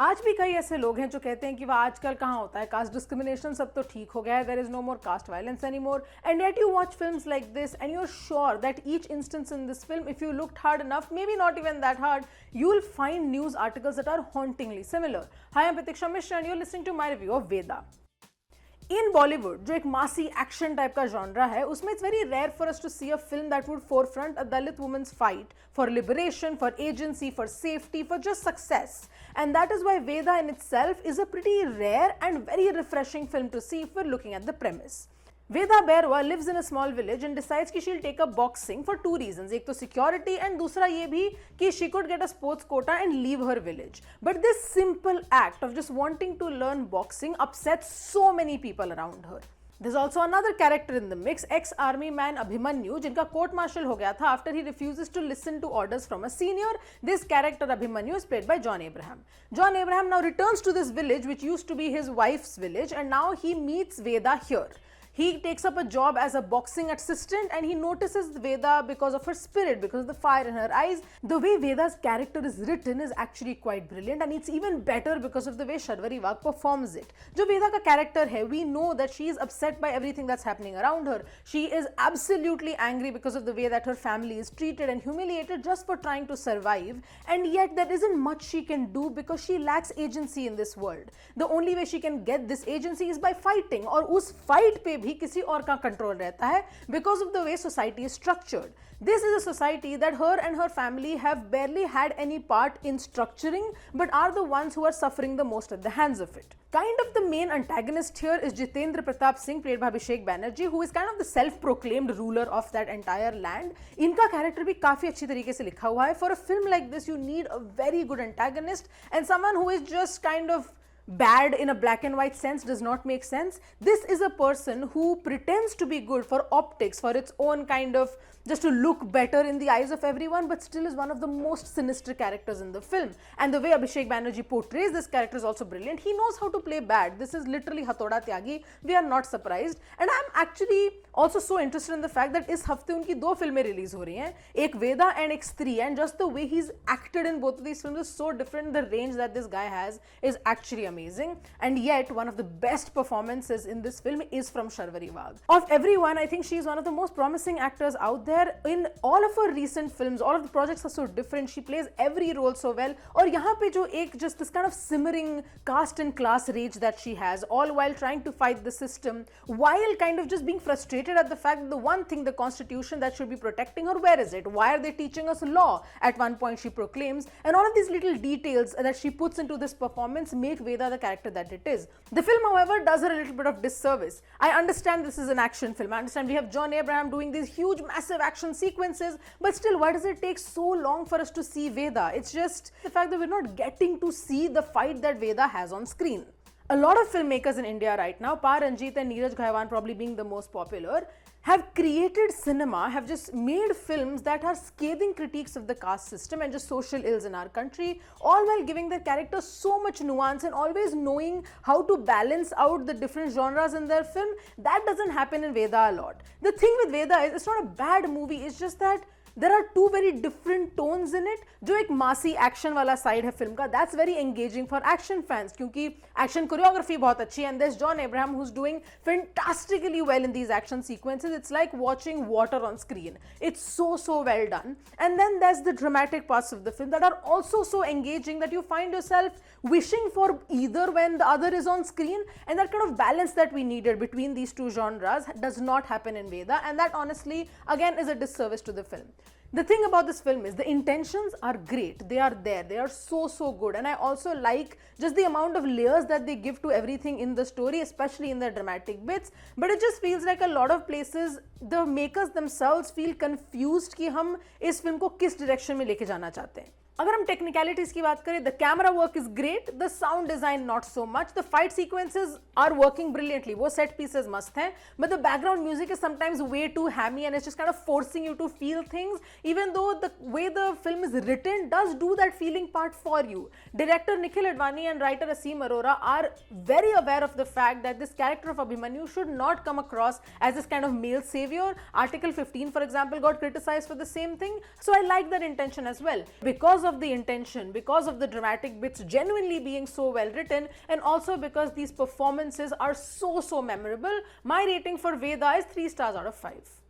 आज भी कई ऐसे लोग हैं जो कहते हैं कि वह आजकल कहाँ होता है, कास्ट डिस्क्रिमिनेशन सब तो ठीक हो गया है, there is no more caste violence any more, and yet you watch films like this and you are sure that each instance in this film, if you looked hard enough, maybe not even that hard, you'll find news articles that are hauntingly similar. Hi, I'm Pratiksha Mishra and you're listening to my review of Vedaa. In Bollywood, जो एक मासी action type का genre है, उसमें it's very rare for us to see a film that would forefront a Dalit women's fight for liberation, for agency, for safety, for just success. And that is why Vedaa in itself is a pretty rare and very refreshing film to see if we're looking at the premise. Vedaa Bairwa lives in a small village and decides कि she'll take up boxing for two reasons. एक तो security and दूसरा ये भी कि she could get a sports quota and leave her village. But this simple act of just wanting to learn boxing upsets so many people around her. There's also another character in the mix, ex-Armyman Abhimanyu, जिनका court martial हो गया था after he refuses to listen to orders from a senior. This character Abhimanyu is played by John Abraham. John Abraham now returns to this village which used to be his wife's village, and now he meets Vedaa here. He takes up a job as a boxing assistant and he notices Vedaa because of her spirit, because of the fire in her eyes. The way Veda's character is written is actually quite brilliant, and it's even better because of the way Sharvari performs it. जो Vedaa का character है, we know that she is upset by everything that's happening around her. She is absolutely angry because of the way that her family is treated and humiliated just for trying to survive, and yet there isn't much she can do because she lacks agency in this world. The only way she can get this agency is by fighting, और उस fight पे भी किसी और का control रहता है because of the way society is structured. This is a society that her and her family have barely had any part in structuring, but are the ones who are suffering the most at the hands of it. Kind of the main antagonist here is Jitendra Pratap Singh, played by Abhishek Banerjee, who is kind of the self-proclaimed ruler of that entire land. इनका character भी काफी अच्छी तरीके से लिखा हुआ है. For a film like this, you need a very good antagonist, and someone who is just kind of bad in a black and white sense does not make sense. This is a person who pretends to be good for optics, for its own kind of just to look better in the eyes of everyone, but still is one of the most sinister characters in the film. And the way Abhishek Banerjee portrays this character is also brilliant. He knows how to play bad. This is literally Hathoda Tyagi. We are not surprised. And I'm actually also so interested in the fact that इस हफ्ते उनकी दो फिल्में release हो रही हैं, एक वेदा and एक स्त्री, and just the way he's acted in both of these films is so different. The range that this guy has is actually amazing, and yet one of the best performances in this film is from Sharvari. Of everyone, I think she is one of the most promising actors out there. In all of her recent films, all of the projects are so different. She plays every role so well. और यहाँ पे जो एक just this kind of simmering caste and class rage that she has, all while trying to fight the system, while kind of just being frustrated at the fact that the one thing, the constitution that should be protecting her, where is it? Why are they teaching us law? At one point she proclaims, and all of these little details that she puts into this performance make Vedaa the character that it is. The film, however, does her a little bit of disservice. I understand this is an action film. I understand we have John Abraham doing these huge, massive action sequences, but still, why does it take so long for us to see Vedaa? It's just the fact that we're not getting to see the fight that Vedaa has on screen. A lot of filmmakers in India right now, Pa Ranjit and Neeraj Ghaiwan probably being the most popular, have created cinema, have just made films that are scathing critiques of the caste system and just social ills in our country, all while giving their characters so much nuance and always knowing how to balance out the different genres in their film. That doesn't happen in Vedaa a lot. The thing with Vedaa is it's not a bad movie, it's just that there are two very different tones in it. जो एक मासी action वाला side है film का, that's very engaging for action fans क्योंकि action choreography बहुत अच्छी है, and there's John Abraham who's doing fantastically well in these action sequences. It's like watching water on screen. It's so well done. And then there's the dramatic parts of the film that are also so engaging that you find yourself wishing for either when the other is on screen, and that kind of balance that we needed between these two genres does not happen in Vedaa, and that honestly again is a disservice to the film. The thing about this film is the intentions are great. They are there. They are so good. And I also like just the amount of layers that they give to everything in the story, especially in the dramatic bits. But it just feels like a lot of places, the makers themselves feel confused कि हम इस film को किस direction में लेके जाना चाहते हैं. अगर हम टेक्निकलिटीज की बात करें, the camera work is great, the sound design not so much, the fight sequences are working brilliantly, वो सेट पीसेस मस्त हैं, but the background music is sometimes way too hammy and it's just kind of forcing you to feel things, even though the way the film is written does do that feeling part for you. Director Nikhil Advani and writer Asim Arora are very aware of the fact that this character of Abhimanyu should not come across as this kind of male savior. Article 15, for example, got criticized for the same thing. So I like that intention as well. Because because of the intention, because of the dramatic bits genuinely being so well written, and also because these performances are so memorable. My rating for Vedaa is 3 stars out of 5.